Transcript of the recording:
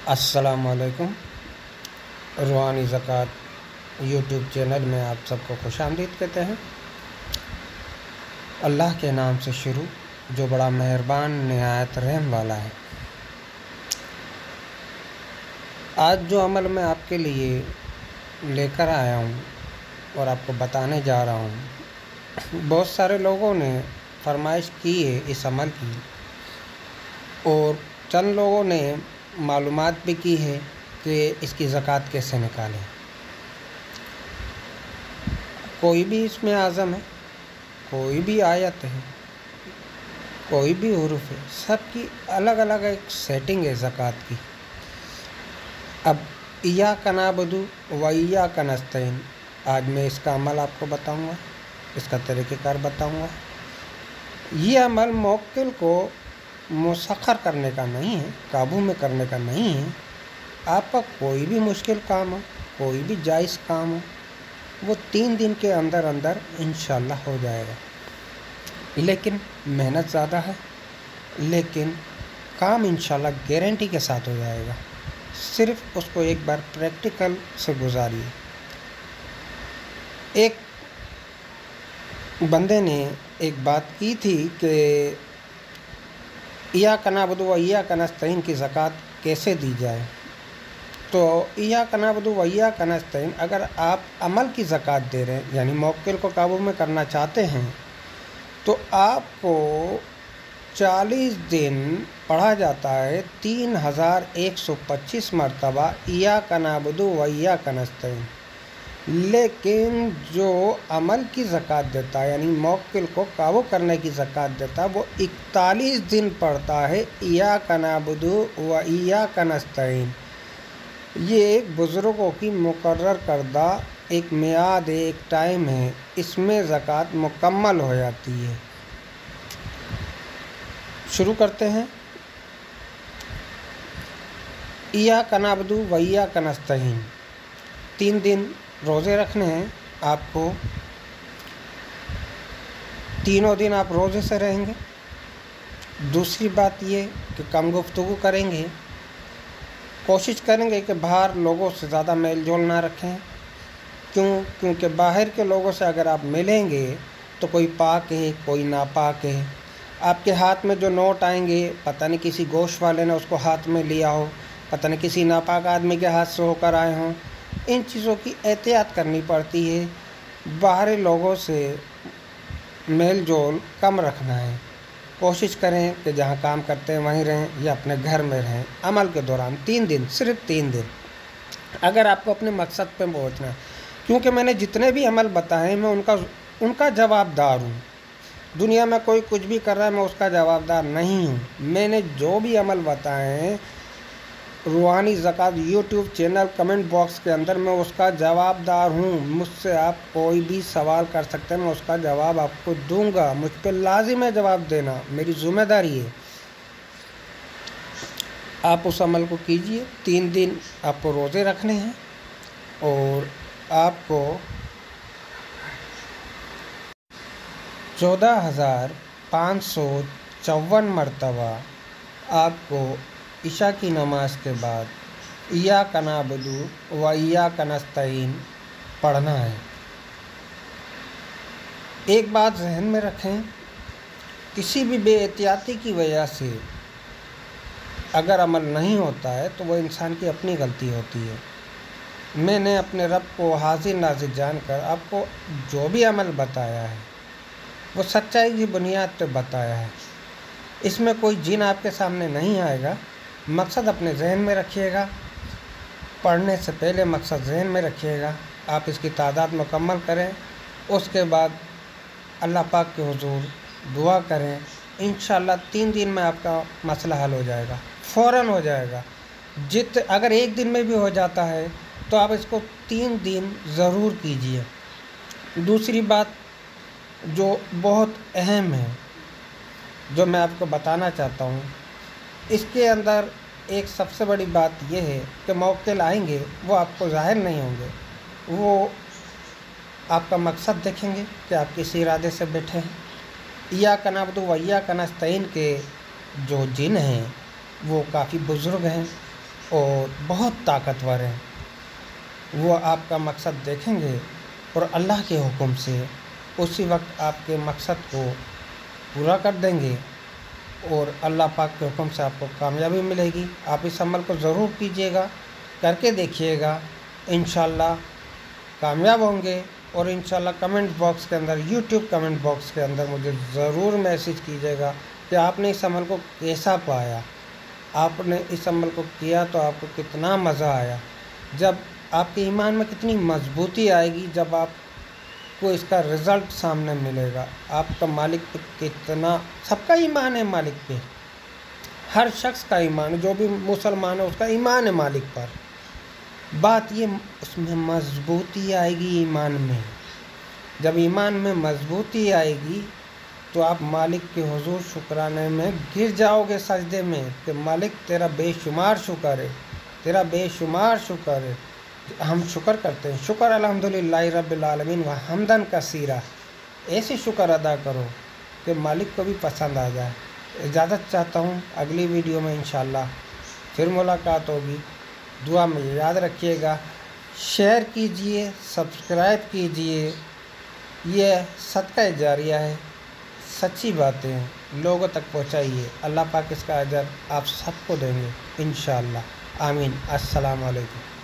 अस्सलामुअलैकुम। रूहानी ज़कात यूट्यूब चैनल में आप सबको खुशामदीद कहते हैं। अल्लाह के नाम से शुरू जो बड़ा मेहरबान निहायत रहम वाला है। आज जो अमल मैं आपके लिए लेकर आया हूँ और आपको बताने जा रहा हूँ, बहुत सारे लोगों ने फरमाइश की है इस अमल की और चंद लोगों ने मालूमात भी की है कि इसकी ज़कात कैसे निकालें। कोई भी इसमें आज़म है, कोई भी आयत है, कोई भी हुरूफ है, सबकी अलग अलग एक सेटिंग है ज़कात की। अब इय्याका नअबुदु व इय्याका नस्तईन, आज मैं इसका अमल आपको बताऊंगा, इसका तरीक़ेकार बताऊंगा। ये अमल मुवक्किल को मुसख्खर करने का नहीं है, काबू में करने का नहीं है। आपका कोई भी मुश्किल काम हो, कोई भी जायज़ काम हो, वो 3 दिन के अंदर अंदर इंशाअल्लाह हो जाएगा। लेकिन मेहनत ज़्यादा है, लेकिन काम इंशाअल्लाह गारंटी के साथ हो जाएगा। सिर्फ उसको एक बार प्रैक्टिकल से गुजारिए। एक बंदे ने एक बात की थी कि इय्याका नअबुदु व इय्याका नस्तईन की ज़कात कैसे दी जाए। तो इय्याका नअबुदु व इय्याका नस्तईन, अगर आप अमल की ज़कात दे रहे हैं, यानी मुवक्किल को काबू में करना चाहते हैं, तो आपको 40 दिन पढ़ा जाता है 3125 मरतबा इय्याका नअबुदु व इय्याका नस्तईन। लेकिन जो अमल की ज़कात देता है, यानी मुवक्किल को काबू करने की ज़कात देता है, वो 41 दिन पढ़ता है इय्याका नअबुदु व इय्याका नस्तईन। ये एक बुज़ुर्गों की मुकर्रर करदा एक मियाद है, एक टाइम है, इसमें ज़कात मुकम्मल हो जाती है। शुरू करते हैं। इय्याका नअबुदु व इय्याका नस्तईन, 3 दिन रोज़े रखने हैं आपको। तीनों दिन आप रोज़े से रहेंगे। दूसरी बात ये कि कम गुफ्तगू करेंगे, कोशिश करेंगे कि बाहर लोगों से ज़्यादा मेल जोल ना रखें। क्योंकि बाहर के लोगों से अगर आप मिलेंगे तो कोई पाक है, कोई नापाक है। आपके हाथ में जो नोट आएंगे, पता नहीं किसी गोश्त वाले ने उसको हाथ में लिया हो, पता नहीं किसी नापाक आदमी के हाथ से होकर आए हों। इन चीज़ों की एहतियात करनी पड़ती है। बाहरी लोगों से मेल जोल कम रखना है। कोशिश करें कि जहाँ काम करते हैं वहीं रहें या अपने घर में रहें। अमल के दौरान 3 दिन, सिर्फ 3 दिन, अगर आपको अपने मकसद पे पहुँचना है। क्योंकि मैंने जितने भी अमल बताए मैं उनका जवाबदार हूँ। दुनिया में कोई कुछ भी कर रहा है, मैं उसका जवाबदार नहीं हूँ। मैंने जो भी अमल बताए हैं रूहानी ज़कात यूट्यूब चैनल कमेंट बॉक्स के अंदर, मैं उसका जवाबदार हूँ। मुझसे आप कोई भी सवाल कर सकते हैं, मैं उसका जवाब आपको दूंगा। मुझ पे लाजिम है जवाब देना, मेरी ज़िम्मेदारी है। आप उस अमल को कीजिए। 3 दिन आपको रोज़े रखने हैं और आपको 14,554 मरतबा आपको इशा की नमाज के बाद इय्याका नअबुदु व इय्याका नस्तईन पढ़ना है। एक बात जहन में रखें, किसी भी बेएहतियाती की वजह से अगर अमल नहीं होता है तो वो इंसान की अपनी गलती होती है। मैंने अपने रब को हाजिर नाजिर जानकर आपको जो भी अमल बताया है वो सच्चाई की बुनियाद पर बताया है। इसमें कोई जिन आपके सामने नहीं आएगा। मकसद अपने जहन में रखिएगा। पढ़ने से पहले मकसद जहन में रखिएगा। आप इसकी तादाद मुकम्मल करें, उसके बाद अल्लाह पाक के हुजूर दुआ करें। इंशाअल्लाह 3 दिन में आपका मसला हल हो जाएगा, फ़ौरन हो जाएगा। अगर 1 दिन में भी हो जाता है तो आप इसको 3 दिन ज़रूर कीजिए। दूसरी बात जो बहुत अहम है, जो मैं आपको बताना चाहता हूँ, इसके अंदर एक सबसे बड़ी बात यह है कि मुवक्किल आएंगे, वो आपको ज़ाहिर नहीं होंगे। वो आपका मकसद देखेंगे कि आप किस इरादे से बैठे हैं। इय्याका नअबुदु व इय्याका नस्तईन के जो जिन हैं वो काफ़ी बुज़ुर्ग हैं, اور بہت طاقتور ہیں، وہ آپ کا مقصد دیکھیں گے اور اللہ کے حکم سے اسی وقت آپ کے مقصد کو پورا کر دیں گے، اور اللہ پاک کے حکم سے آپ کو کامیابی ملے گی۔ آپ اس عمل کو ضرور کیجیے گا، کر کے دیکھیے گا، انشاءاللہ کامیاب ہوں گے۔ اور انشاءاللہ کمنٹ باکس کے اندر، یوٹیوب کمنٹ باکس کے اندر مجھے ضرور میسیج کیجیے گا کہ آپ نے اس عمل کو کیسا پایا، آپ نے اس عمل کو کیا تو آپ کو کتنا مزہ آیا، جب آپ کے ایمان میں کتنی مضبوطی آئے گی، جب آپ کو اس کا رزلٹ سامنے ملے گا۔ آپ کا مالک پہ کتنا، سب کا ایمان ہے مالک پہ، ہر شخص کا ایمان ہے، جو بھی مسلمان ہے اس کا ایمان ہے مالک پر۔ بات یہ اس میں مضبوطی آئے گی ایمان میں، جب ایمان میں مضبوطی آئے گی تو آپ مالک کے حضور شکرانے میں گر جاؤ گے سجدے میں کہ مالک تیرا بے شمار شکر ہے، تیرا بے شمار شکر ہے۔ ہم شکر کرتے ہیں، شکر الحمدللہ رب العالمین و حمدن کثیرہ، ایسے شکر ادا کرو کہ مالک کو بھی پسند آ جائے۔ اجازت چاہتا ہوں، اگلی ویڈیو میں انشاءاللہ پھر ملاقات ہوگی۔ دعا میں یاد رکھیے گا، شیئر کیجئے، سبسکرائب کیجئے، یہ صدقہ جاریہ ہے، سچی باتیں لوگوں تک پہنچائیے، اللہ پاک اس کا اجر آپ سب کو دیں گے انشاءاللہ، آمین۔ السلام علیکم۔